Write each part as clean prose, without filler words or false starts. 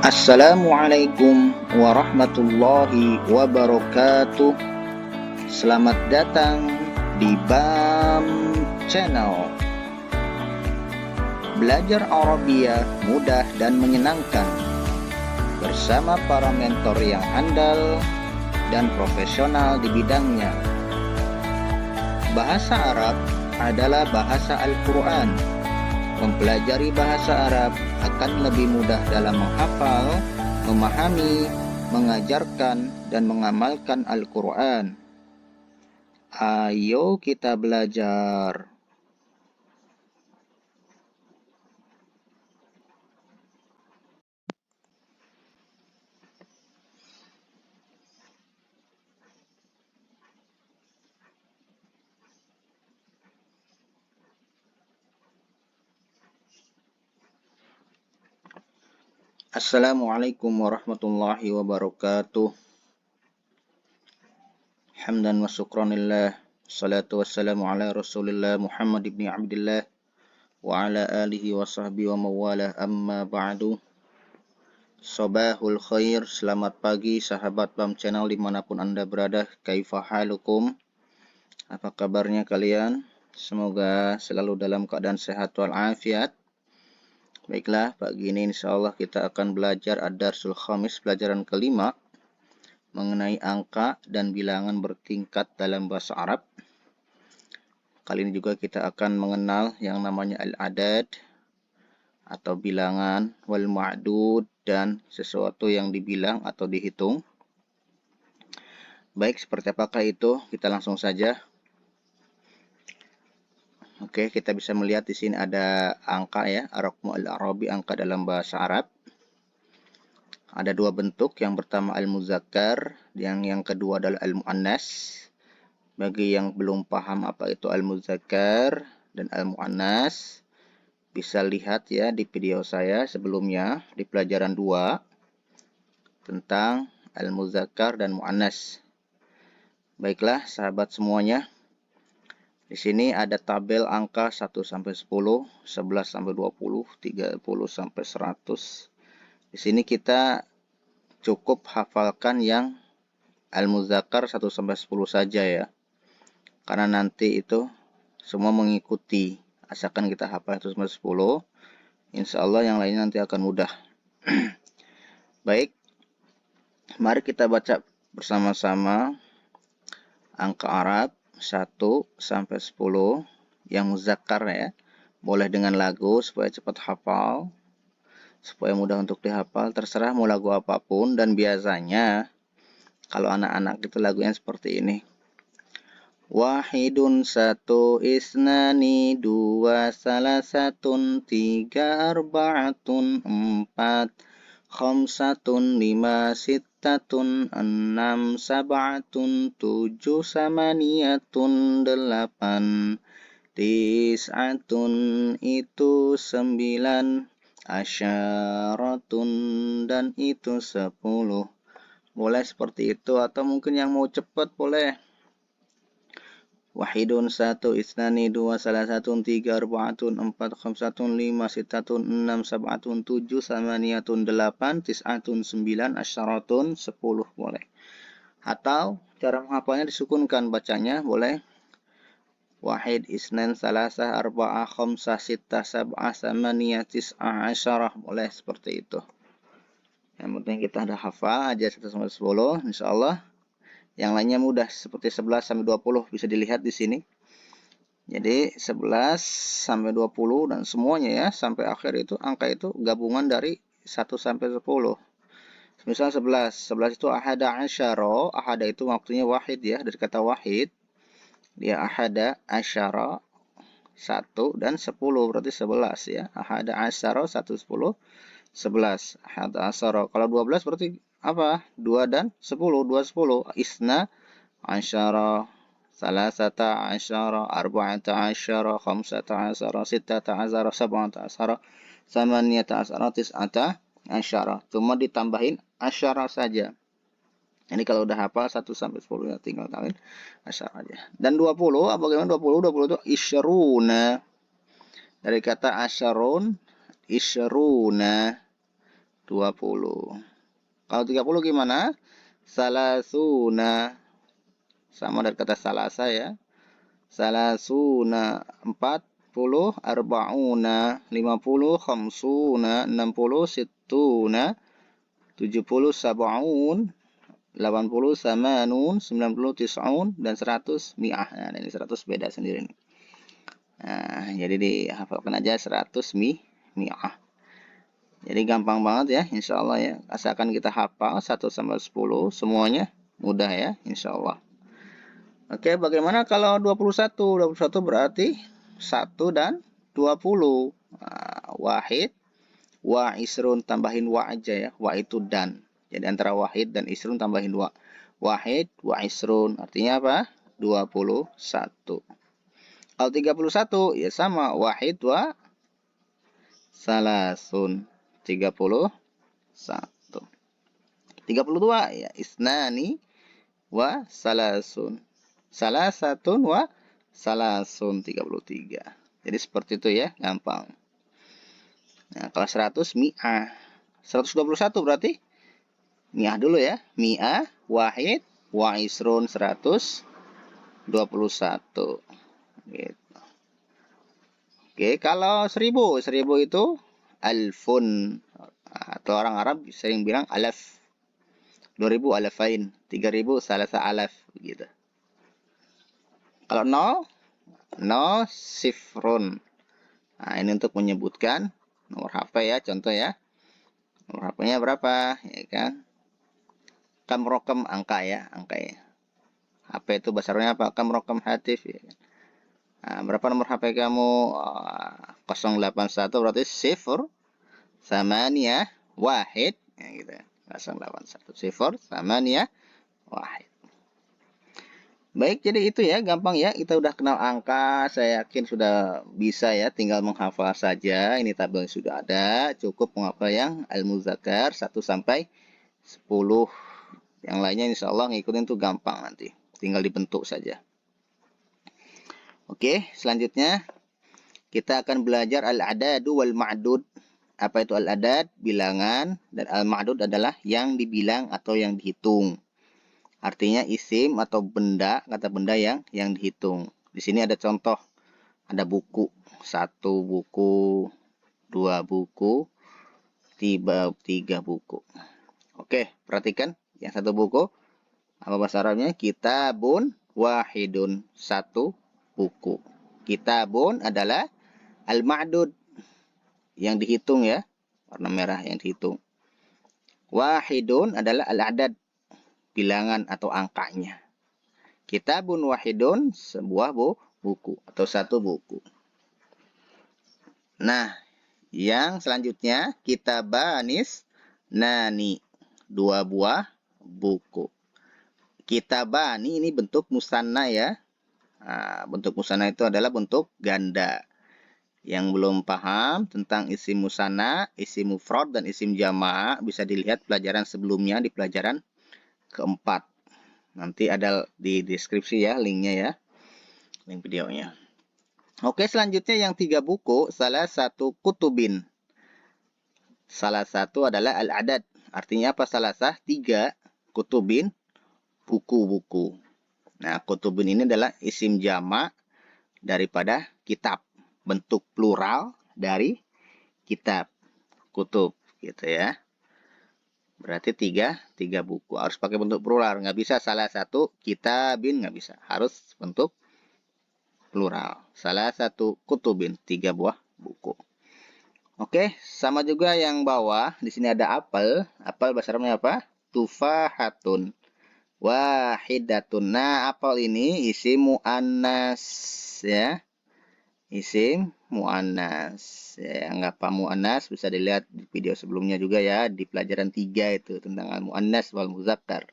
Assalamualaikum warahmatullahi wabarakatuh. Selamat datang di BAM Channel. Belajar Arabia mudah dan menyenangkan bersama para mentor yang handal dan profesional di bidangnya. Bahasa Arab adalah bahasa Al-Quran. Mempelajari bahasa Arab akan lebih mudah dalam menghafal, memahami, mengajarkan, dan mengamalkan Al-Quran. Ayo kita belajar. Assalamualaikum warahmatullahi wabarakatuh. Hamdan wa syukranillah. Salatu wassalamu ala Rasulillah Muhammad ibn Abdillah wa ala alihi wa sahbihi wa mawalah, amma ba'du. Sobahul khair, selamat pagi sahabat BAM Channel dimanapun Anda berada. Kaifa halukum? Apa kabarnya kalian? Semoga selalu dalam keadaan sehat walafiat. Baiklah, pagi ini insyaallah kita akan belajar Ad-Darsul Khamis, pelajaran kelima, mengenai angka dan bilangan bertingkat dalam bahasa Arab. Kali ini juga kita akan mengenal yang namanya al-adad atau bilangan, wal ma'dud, dan sesuatu yang dibilang atau dihitung. Baik, seperti apakah itu? Kita langsung saja. Oke, kita bisa melihat di sini ada angka ya, ar-raqmu al-arabi, angka dalam bahasa Arab. Ada dua bentuk, yang pertama al-muzakkar, yang kedua adalah al-muannas. Bagi yang belum paham apa itu al-muzakkar dan al-muannas, bisa lihat ya di video saya sebelumnya di pelajaran 2 tentang al-muzakkar dan muannas. Baiklah sahabat semuanya. Di sini ada tabel angka 1 sampai 10, 11 sampai 20, 30 sampai 100. Di sini kita cukup hafalkan yang al-muzakkar 1 sampai 10 saja ya. Karena nanti itu semua mengikuti. Asalkan kita hafal 1 sampai 10, insya Allah yang lainnya nanti akan mudah. Baik, mari kita baca bersama-sama angka Arab 1 sampai 10 yang muzakkar ya. Boleh dengan lagu supaya cepat hafal, supaya mudah untuk dihafal. Terserah mau lagu apapun, dan biasanya kalau anak-anak itu lagunya seperti ini. Wahidun, satu, isnani, dua, salasatun, tiga, arba'atun, empat, khamsatun, lima, sittatun, enam, sab'atun, tujuh, samaniyatun, delapan, tis'atun, itu 9, asyaratun, dan itu 10. Boleh seperti itu, atau mungkin yang mau cepat boleh. Wahidun, satu, isnani, dua, salasatun, tiga, arba'atun, empat, khamsatun, lima, sittatun, enam, sab'atun, tujuh, samaniyatun, delapan, tis'atun, 9, asyaratun, 10 boleh. Atau cara menghafalnya disukunkan, bacanya boleh. Wahid, isnan, salasah, arba'ah, khamsah, sittah, sab'ah, samaniyah, tis'ah, asyarah, boleh seperti itu. Yang penting kita ada hafal aja 1 sampai 10, insyaallah. Yang lainnya mudah, seperti 11 sampai 20 bisa dilihat di sini. Jadi 11 sampai 20 dan semuanya ya sampai akhir itu angka itu gabungan dari 1 sampai 10. Misal 11 itu ahada asyara, ahada itu waktunya wahid ya, dari kata wahid. Dia ahada asyara 1 dan 10 berarti 11 ya. Ahada asyara 1 10 11. Ahada asyara. Kalau 12 berarti apa? 2 dan 10, 2 10. Isna asyara, salasata asyara, arba'ata asyara, khamsata asyara, sittata asyara, sab'ata asyara, samaniyata asyara, tis'ata asyara. Cuma ditambahin asyara saja. Ini kalau udah hafal 1 sampai 10 ya tinggal tambahin asyara aja. Dan 20, bagaimana 20? 20 itu isyruna. Dari kata asyarun, isyruna. 20. Kalau 30 gimana? Salasuna. Sama dari kata salasa ya. Salasuna 40, arba'una 50, khamsuna 60, sittuna 70, sab'un 80, samanun 90, tis'un dan 100 mi'ah. Nah, ini 100 beda sendiri nih. Nah, jadi dihafalkan aja 100 mi'ah. Jadi gampang banget ya, insya Allah ya. Asalkan kita hafal 1 sampai 10 semuanya mudah ya, insya Allah. Oke, bagaimana kalau 21? 21 berarti 1 dan 20. Nah, wahid, wa isrun tambahin wa aja ya. Wa itu dan. Jadi antara wahid dan isrun tambahin wa. Wahid, wa isrun. Artinya apa? 21. Kalau 31 ya sama. Wahid wa salasun. 31. 32 ya. Isnani wa salasun. Salasatun wa salasun 33. Jadi seperti itu ya, gampang. Nah, kalau 100 mi'ah. 121 berarti mi'ah dulu ya. Mi'ah, wahid, wa isrun 121. Gitu. Oke, kalau 1000 itu alfun. Atau orang Arab sering bilang alaf. 2000 alafain, 3000 salasa alaf begitu. Kalau 0, 0 sifrun. Nah, ini untuk menyebutkan nomor HP ya, contoh ya. Nomor HP-nya berapa? Ya kan? Kamrokem angka ya, angka ya. HP itu bahasa Arabnya apa? Kamrokem hatif ya kan? Nah, berapa nomor HP kamu? 081 berarti sifr samania wahid ya gitu. 081 sifr samania wahid. Baik, jadi itu ya, gampang ya. Kita udah kenal angka, saya yakin sudah bisa ya, tinggal menghafal saja. Ini tabel sudah ada, cukup menghafal yang al-muzakkar 1 sampai 10. Yang lainnya insya Allah ngikutin tuh gampang nanti, tinggal dibentuk saja. Oke, selanjutnya kita akan belajar al-adadu wal ma'dud. Apa itu al-adad? Bilangan, dan al-ma'dud adalah yang dibilang atau yang dihitung. Artinya isim atau benda, kata benda yang dihitung. Di sini ada contoh, ada buku, 1 buku, 2 buku, 3 buku. Oke, perhatikan yang 1 buku. Apa bahasa Arabnya? Kitabun wahidun, 1 buku. Kitabun adalah al-ma'dud, yang dihitung ya, warna merah yang dihitung. Wahidun adalah al-adad, bilangan atau angkanya. Kitabun wahidun, sebuah buku atau 1 buku. Nah, yang selanjutnya kitabanis nani, 2 buah buku. Kitabani ini bentuk musanna ya. Nah, bentuk musanna itu adalah bentuk ganda. Yang belum paham tentang isim musanna, isim mufrad dan isim jama' bisa dilihat pelajaran sebelumnya di pelajaran keempat. Nanti ada di deskripsi ya linknya ya. Link videonya. Oke, selanjutnya yang 3 buku, salah satu kutubin. Salah satu adalah al-adad. Artinya apa salah sah? 3 kutubin, buku-buku. Nah, kutubin ini adalah isim jama' daripada kitab. Bentuk plural dari kitab. Kutub gitu ya. Berarti 3 buku. Harus pakai bentuk plural. Nggak bisa salah satu kitabin, nggak bisa. Harus bentuk plural. Salah satu kutubin, 3 buah buku. Oke, sama juga yang bawah. Di sini ada apel. Apel bahasa Arabnya apa? Tufahatun. Wahidatun. Nah, apel ini isim mu'annas ya. Isim mu'annas. Ya, nggak paham mu'annas bisa dilihat di video sebelumnya juga ya, di pelajaran 3 itu tentang al-mu'annas wal muzakkar.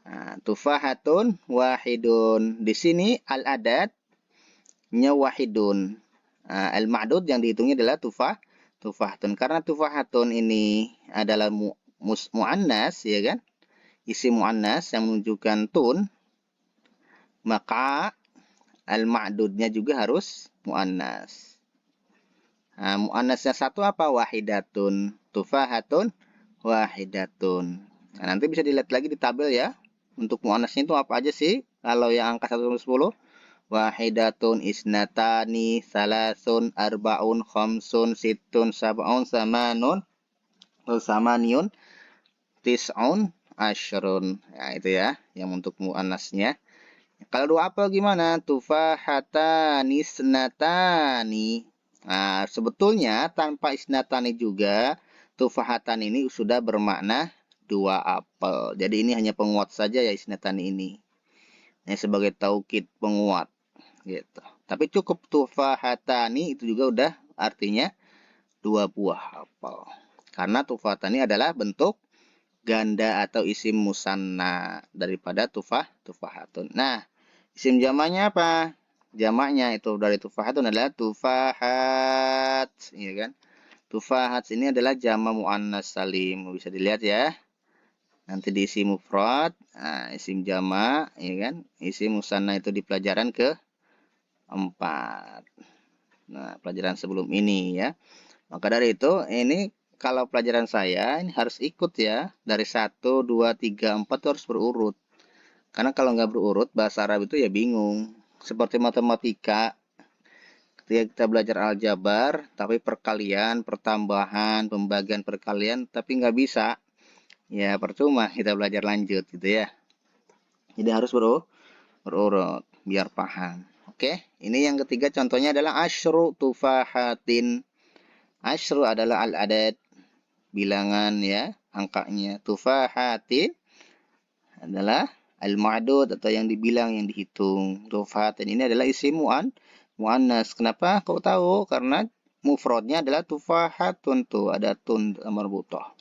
Nah, tufahatun wahidun. Di sini al-adadnya wahidun. Nah, al-ma'dud yang dihitungnya adalah tufahatun. Karena tufahatun ini adalah mu'annas ya kan? Isim mu'annas yang menunjukkan tun, maka al-ma'dudnya juga harus mu'annas. Nah, mu'annasnya 1 apa? Wahidatun. tufahatun wahidatun. Nah, nanti bisa dilihat lagi di tabel ya. Untuk muannasnya itu apa aja sih? Kalau yang angka 1 sampai 10, wahidatun, isnatani, salasun, arbaun, khamsun, sittun, sab'un, samanun, samaniyun, tis'un, asyrun. Nah, itu ya yang untuk muannasnya. Kalau dua apel gimana? Tufahatani, isnatani. Nah, sebetulnya tanpa isnatani juga, tufahatan ini sudah bermakna dua apel. Jadi ini hanya penguat saja ya isnatani ini. Ini sebagai taukid penguat gitu. Tapi cukup tufahatani itu juga udah artinya dua buah apel. Karena tufahatani adalah bentuk ganda atau isim musanna daripada tufahatun. Nah, isim jamaknya apa? Jamaknya itu dari tufahatun adalah tufahat, ya kan? Tufahat ini adalah jamak muannas salim. Bisa dilihat ya. Nanti di isim mufrad, nah, isim jamak, ya kan? Isim musanna itu di pelajaran ke-4. Nah, pelajaran sebelum ini ya. Maka dari itu, ini kalau pelajaran saya ini harus ikut ya. Dari 1, 2, 3, 4 itu harus berurut. Karena kalau nggak berurut, bahasa Arab itu ya bingung. Seperti matematika, ketika kita belajar aljabar, tapi perkalian, pertambahan, pembagian perkalian, tapi nggak bisa. Ya percuma kita belajar lanjut gitu ya. Jadi harus berurut, biar paham. Oke, ini yang ketiga contohnya adalah asyru tufahatin. Asyru adalah al-adad, bilangan ya, angkanya. Tufahatin adalah al-ma'dud atau yang dibilang, yang dihitung. Tufahatin ini adalah isim muannas. Kenapa kau tahu? Karena mufradnya adalah tufahatun, tuh ada tun marbutah.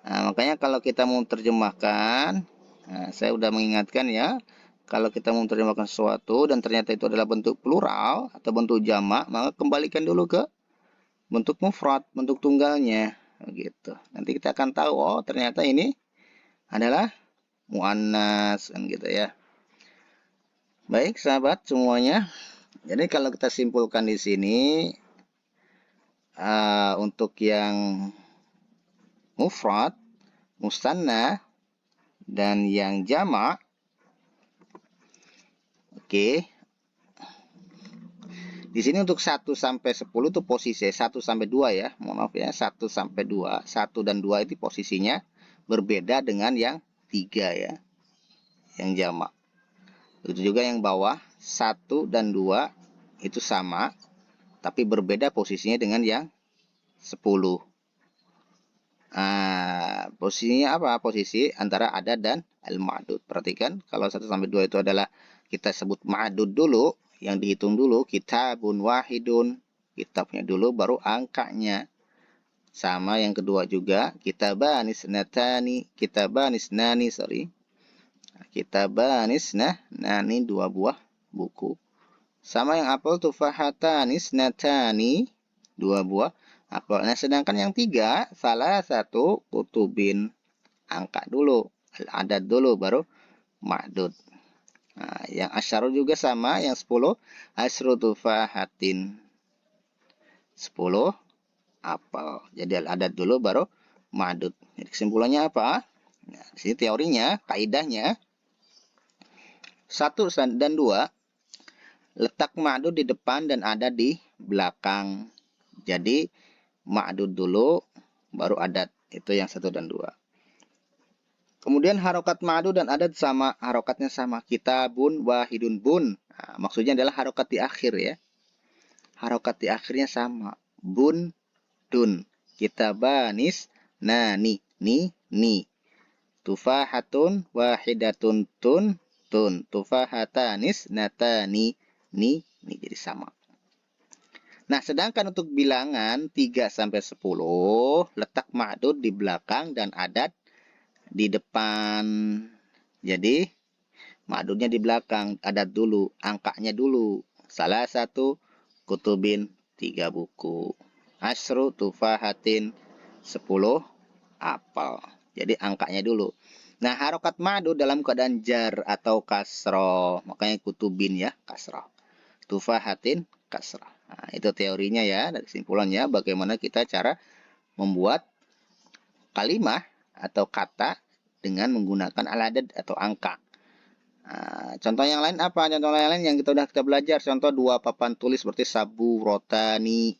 Nah, makanya kalau kita mau terjemahkan, nah, saya udah mengingatkan ya, kalau kita mau terjemahkan sesuatu dan ternyata itu adalah bentuk plural atau bentuk jamak, maka kembalikan dulu ke bentuk mufrad, bentuk tunggalnya, gitu. Nanti kita akan tahu, oh ternyata ini adalah muannas, kan gitu ya. Baik, sahabat semuanya. Jadi kalau kita simpulkan di sini, untuk yang mufrad, musanna, dan yang jamak, oke. Di sini untuk 1 sampai 10 itu posisi 1 sampai 2 ya. Mohon maaf ya, 1 sampai 2. 1 dan 2 itu posisinya berbeda dengan yang 3 ya. Yang jamak. Itu juga yang bawah 1 dan 2 itu sama, tapi berbeda posisinya dengan yang 10. Posisinya apa? Posisi antara adad dan al-ma'dud. Perhatikan, kalau 1 sampai 2 itu adalah kita sebut ma'dud dulu, yang dihitung dulu, kitabun wahidun, kitabnya dulu, baru angkanya. Sama yang kedua juga, kitaban isnatani, kitaban isnani, dua buah buku. Sama yang apel tufahatan isnatani, dua buah apel. Nah, sedangkan yang 3, salah satu kutubin, angka dulu, adad dulu, baru ma'dud. Nah, yang asyara juga sama, yang 10, asyru tufahatin, 10 apel. Jadi adad dulu, baru ma'dud. Jadi kesimpulannya apa? Nah, di sini teorinya, kaidahnya, 1 dan 2, letak ma'dud di depan dan adad di belakang. Jadi ma'dud dulu, baru adad. Itu yang 1 dan 2. Kemudian harokat ma'dud dan adad sama, harokatnya sama. Kitabun wahidun bun. Nah, maksudnya adalah harokat di akhir ya. Harokat di akhirnya sama. Bun, dun. Kitabanis, nani, ni. Tufahatun wahidatun tun. Tufahatanis natani, ni. Jadi sama. Nah, sedangkan untuk bilangan 3 sampai 10, letak ma'dud di belakang dan adad di depan. Jadi ma'dudnya di belakang, adad dulu, angkanya dulu. Salah satu kutubin, 3 buku. Asyru tufahatin, 10 apel. Jadi angkanya dulu. Nah, harokat ma'dud dalam keadaan jar atau kasroh. Makanya kutubin ya, kasroh. Tufahatin, kasroh. Nah, itu teorinya ya, dari kesimpulannya bagaimana kita cara membuat kalimah atau kata dengan menggunakan al-adad atau angka. Contoh yang lain apa? Contoh yang lain yang kita belajar. Contoh dua papan tulis seperti sabu, rotani,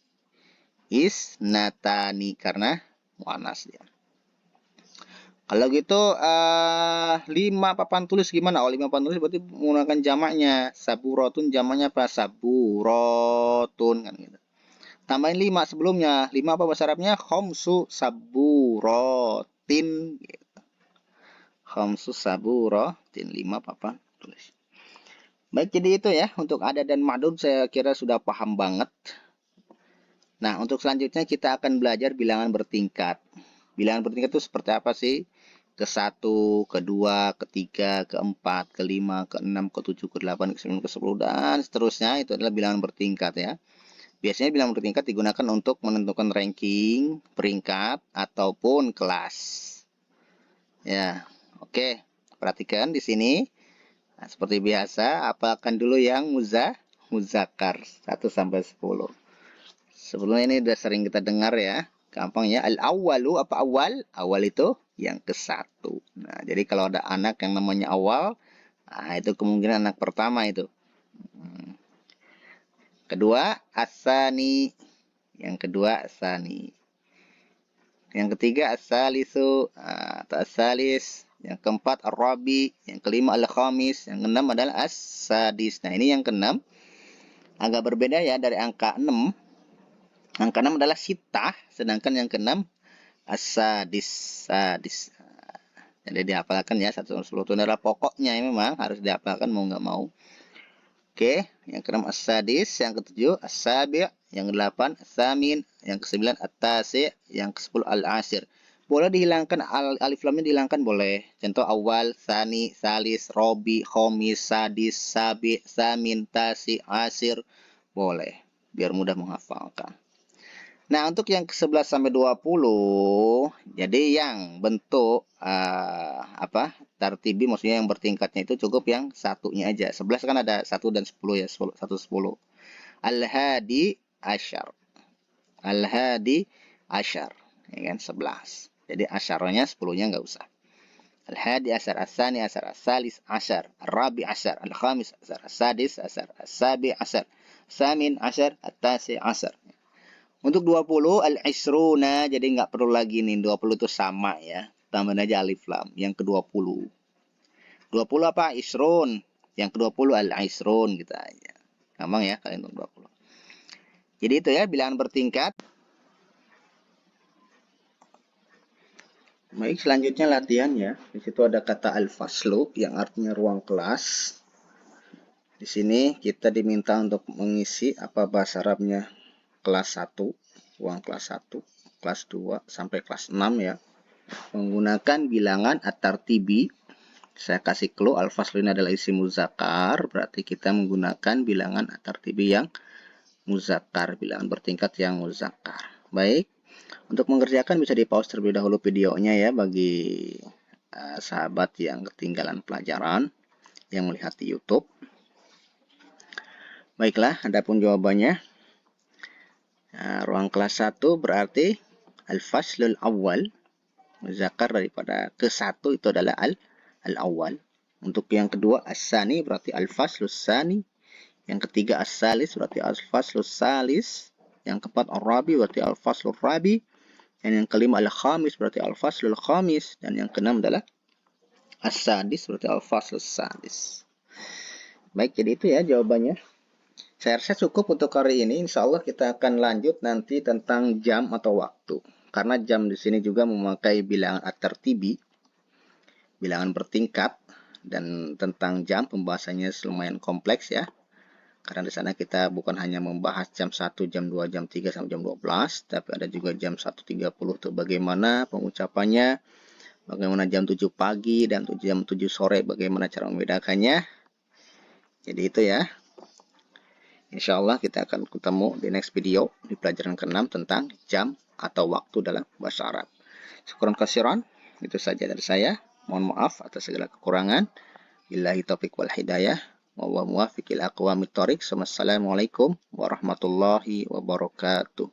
isnatani karena muannas dia. Kalau gitu 5 papan tulis gimana? 5 papan tulis berarti menggunakan jamaknya. Saburotun jamaknya apa? Saburotun kan gitu. Tambahin 5 sebelumnya. 5 apa bahasa Arabnya? Khamsu saburotin gitu. Khamsu saburotin 5 papan tulis. Baik, jadi itu ya untuk adad dan ma'dud saya kira sudah paham banget. Nah, untuk selanjutnya kita akan belajar bilangan bertingkat. Bilangan bertingkat itu seperti apa sih? Ke-1, ke-2, ke-3, ke-4, ke-5, ke-6, ke-7, ke-8, ke-9, ke-10, dan seterusnya. Itu adalah bilangan bertingkat ya. Biasanya bilangan bertingkat digunakan untuk menentukan ranking, peringkat, ataupun kelas. Ya, oke. Perhatikan di sini. Nah, seperti biasa, apalkan dulu yang muzakkar 1 sampai 10. Sebelumnya ini udah sering kita dengar ya. Gampang ya. Al-awwalu apa awal? Awal itu yang ke-1. Nah, jadi kalau ada anak yang namanya awal, nah itu kemungkinan anak pertama itu. Kedua, asani. Yang kedua, asani. Yang ketiga, asalisu atau asalis. Yang keempat, ar-rabi. Yang kelima, al-khamis. Yang keenam adalah as-sadis. Nah, ini yang keenam. Agak berbeda ya dari angka 6. Angka 6 adalah sitah, sedangkan yang keenam as-sadis. Sadis. Jadi dihafalkan ya 1 sampai 10 itu adalah pokoknya ya, memang harus dihafalkan mau nggak mau. Oke, yang keenam as-sadis, yang ketujuh as-sabi', yang kedelapan as-samin, yang kesembilan at-tasi', yang ke-10 al-ashir. Boleh dihilangkan alif lamnya dihilangkan boleh. Contoh awal, sani, salis, robi, khomis, sadis, sabi, samin, tasi, asir. Boleh, biar mudah menghafalkan. Nah, untuk yang ke-11 sampai 20, jadi yang bentuk tartibi maksudnya yang bertingkatnya itu cukup yang satunya aja. 11 kan ada 1 dan 10 ya, 1 10. Al-hadi asyar. Al-hadi asyar, ya kan 11. Jadi asyarnya 10-nya enggak usah. Al-hadi asyar, as-sani asyar, as-salis asyar, ar-rabi asyar, al-khamis asyar, as-sadis asyar, as-sabi asyar, samin asyar, at-tasi asyar. Untuk 20 al-isruna, jadi nggak perlu lagi nih 20 itu sama ya. Tambahin aja alif lam yang ke-20. 20 apa? Isrun. Yang ke-20 al-isrun gitu aja. Gampang ya kalian untuk 20. Jadi itu ya bilangan bertingkat. Baik, selanjutnya latihan ya. Di situ ada kata al-faslu yang artinya ruang kelas. Di sini kita diminta untuk mengisi apa bahasa Arabnya kelas 1, ruang kelas 1, kelas 2 sampai kelas 6 ya. Menggunakan bilangan at-tartibi. Saya kasih clue al-faslu ini adalah isim muzakkar, berarti kita menggunakan bilangan at-tartibi yang muzakkar, bilangan bertingkat yang muzakkar. Baik. Untuk mengerjakan bisa di-pause terlebih dahulu videonya ya bagi sahabat yang ketinggalan pelajaran yang melihat di YouTube. Baiklah, adapun jawabannya. Ruang kelas 1 berarti al-faslul awal. Muzakkar daripada ke-1 itu adalah al-awal. Untuk yang kedua as-sani berarti al-faslus sani. Yang ketiga as-salis berarti al-faslus salis. Yang keempat ar-rabi berarti al-faslul rabi. Dan yang kelima al-khamis berarti al-faslul khamis. Dan yang keenam adalah as-sadis berarti al-faslus sadis. Baik, jadi itu ya jawabannya. Saya rasa cukup untuk hari ini. Insya Allah kita akan lanjut nanti tentang jam atau waktu. Karena jam di sini juga memakai bilangan at-tartibi, bilangan bertingkat, dan tentang jam pembahasannya lumayan kompleks ya. Karena di sana kita bukan hanya membahas jam 1, jam 2, jam 3 sampai jam 12, tapi ada juga jam 1.30 itu bagaimana pengucapannya, bagaimana jam 7 pagi dan jam 7 sore, bagaimana cara membedakannya. Jadi itu ya. Insya Allah kita akan ketemu di next video di pelajaran ke-6 tentang jam atau waktu dalam bahasa Arab. Syukran kasiran, itu saja dari saya. Mohon maaf atas segala kekurangan. Billahi taufiq wal hidayah. Wallahu muwaffiq ila aqwamit thoriq. Wassalamualaikum warahmatullahi wabarakatuh.